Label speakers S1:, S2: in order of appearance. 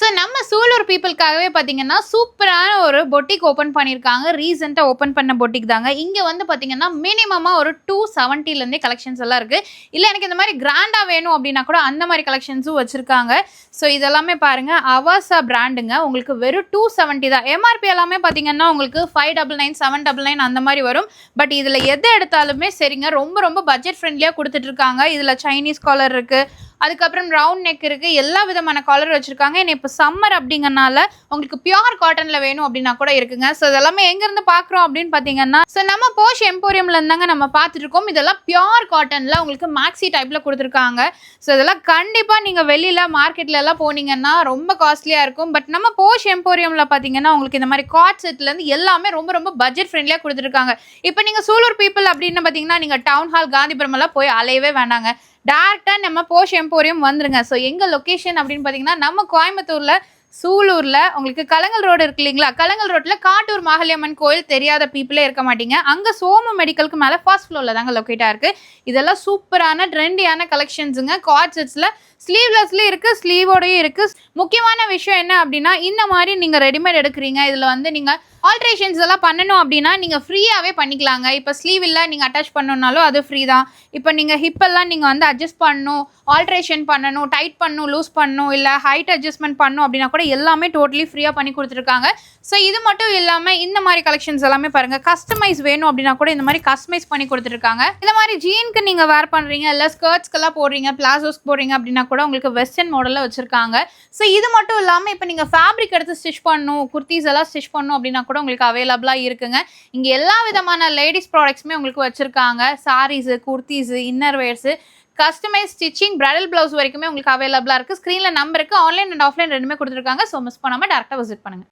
S1: So நம்ம சூலூர் பீப்புளுக்காகவே பார்த்தீங்கன்னா சூப்பரான ஒரு பொட்டிக் ஓப்பன் பண்ணியிருக்காங்க. ரீசெண்டாக ஓப்பன் பண்ண பொட்டிக் தாங்க. இங்கே வந்து பார்த்தீங்கன்னா மினிமமாக ஒரு 270லேருந்தே கலெக்ஷன்ஸ் எல்லாம் இருக்குது. இல்லை எனக்கு இந்த மாதிரி கிராண்டாக வேணும் அப்படின்னா கூட அந்த மாதிரி கலெக்ஷன்ஸும் வச்சுருக்காங்க. ஸோ இதெல்லாமே பாருங்கள், அவாசா பிராண்டுங்க. உங்களுக்கு வெறும் 270 தான். எம்ஆர்பி எல்லாமே பார்த்தீங்கன்னா உங்களுக்கு 599 799 அந்த மாதிரி வரும். பட் இதில் எது எடுத்தாலுமே சரிங்க, ரொம்ப ரொம்ப பட்ஜெட் ஃப்ரெண்ட்லியாக கொடுத்துட்ருக்காங்க. இதில் சைனீஸ் காலர் இருக்குது, அதுக்கப்புறம் ரவுண்ட் நெக் இருக்குது, எல்லா விதமான காலர் வச்சுருக்காங்க. ஏன்னா இப்போ சம்மர் அப்படிங்கறனால உங்களுக்கு பியூர் காட்டனில் வேணும் அப்படின்னா கூட இருக்குங்க. ஸோ இதெல்லாமே எங்கேருந்து பார்க்குறோம் அப்படின்னு பார்த்தீங்கன்னா, ஸோ நம்ம போஷ் எம்போரியம்ல இருந்தாங்க நம்ம பார்த்துட்டு இருக்கோம். இதெல்லாம் பியூர் காட்டனில் உங்களுக்கு மேக்ஸி டைப்பில் கொடுத்துருக்காங்க. ஸோ இதெல்லாம் கண்டிப்பாக நீங்கள் வெளியில் மார்க்கெட்டில் எல்லாம் போனீங்கன்னா ரொம்ப காஸ்ட்லியாக இருக்கும். பட் நம்ம போஷ் எம்போரியமில் பார்த்தீங்கன்னா உங்களுக்கு இந்த மாதிரி காட் செட்லேருந்து எல்லாமே ரொம்ப ரொம்ப பட்ஜெட் ஃப்ரெண்ட்லியாக கொடுத்துருக்காங்க. இப்போ நீங்கள் சூலூர் பீப்புள் அப்படின்னு பார்த்தீங்கன்னா நீங்கள் டவுன் ஹால் காந்திபுரம் எல்லாம் போய் அலையவே வேண்டாங்க. டேரெக்டாக நம்ம போஷ் எம்போரியம் வந்துருங்க. ஸோ எங்கள் லொக்கேஷன் அப்படின்னு பார்த்தீங்கன்னா நம்ம கோயம்புத்தூரில் சூலூரில் உங்களுக்கு கலங்கல் ரோடு இருக்கு இல்லைங்களா? கலங்கல் ரோட்டில் காட்டூர் மாகாளியம்மன் கோயில் தெரியாத பீப்புளே இருக்க மாட்டீங்க. அங்கே சோமு மெடிக்கலுக்கு மேலே ஃபர்ஸ்ட் ஃப்ளோரில் தாங்க லொக்கேட்டாக இருக்குது. இதெல்லாம் சூப்பரான ட்ரெண்டியான கலெக்ஷன்ஸுங்க. காட் செட்ஸில் ஸ்லீவ்லெஸ்லேயும் இருக்குது, ஸ்லீவோடையும் இருக்குது. முக்கியமான விஷயம் என்ன அப்படின்னா, இந்த மாதிரி நீங்கள் ரெடிமேட் எடுக்கிறீங்க, இதில் வந்து நீங்கள் ஆல்ட்ரேஷன்ஸ் எல்லாம் பண்ணணும் அப்படின்னா நீங்கள் ஃப்ரீயாகவே பண்ணிக்கலாங்க. இப்போ ஸ்லீவ் இல்லை நீங்கள் அட்டாச் பண்ணணுன்னாலும் அது ஃப்ரீ தான். இப்போ நீங்கள் ஹிப்பெல்லாம் நீங்கள் வந்து அட்ஜஸ்ட் பண்ணணும், ஆல்ட்ரேஷன் பண்ணணும், டைட் பண்ணணும், லூஸ் பண்ணணும், இல்லை ஹைட் அட்ஜஸ்ட்மெண்ட் பண்ணணும் அப்படின்னா கூட எல்லாமே டோட்டலி ஃப்ரீயாக பண்ணி கொடுத்துருக்காங்க. ஸோ இது மட்டும் இல்லாமல் இந்த மாதிரி கலெக்ஷன்ஸ் எல்லாமே பாருங்கள், கஸ்டமைஸ் வேணும் அப்படின்னா கூட இந்த மாதிரி கஸ்டமைஸ் பண்ணி கொடுத்துருக்காங்க. இந்த மாதிரி ஜீனுக்கு நீங்கள் வேர் பண்ணுறீங்க, இல்லை ஸ்கர்ட்ஸ்க்கெல்லாம் போடுறீங்க, பிளாசோஸ்க்கு போடுறீங்க அப்படின்னா கூட உங்களுக்கு வெஸ்டர்ன் மாடலில் வச்சுருக்காங்க. ஸோ இது மட்டும் இல்லாமல் இப்போ நீங்கள் ஃபேப்ரிக் எடுத்து ஸ்டிச் பண்ணணும், குர்த்திஸ் எல்லாம் ஸ்டிச் பண்ணணும் அப்படின்னா கூட உங்களுக்கு அவைலபிளாக இருக்குங்க. இங்கே எல்லா விதமான லேடிஸ் ப்ராடக்ட்ஸுமே உங்களுக்கு வச்சுருக்காங்க. Saris, kurtis, inner wears, customise stitching, bridal blouse வரைக்குமே உங்களுக்கு அவைலபிளாக இருக்குது. ஸ்க்ரீனில் நம்பருக்கு ஆன்லைன் அண்ட் ஆஃப்லைன் ரெண்டுமே கொடுத்துருக்காங்க. ஸோ மிஸ் பண்ணாமல் டேரெக்டாக விசிட் பண்ணுங்கள்.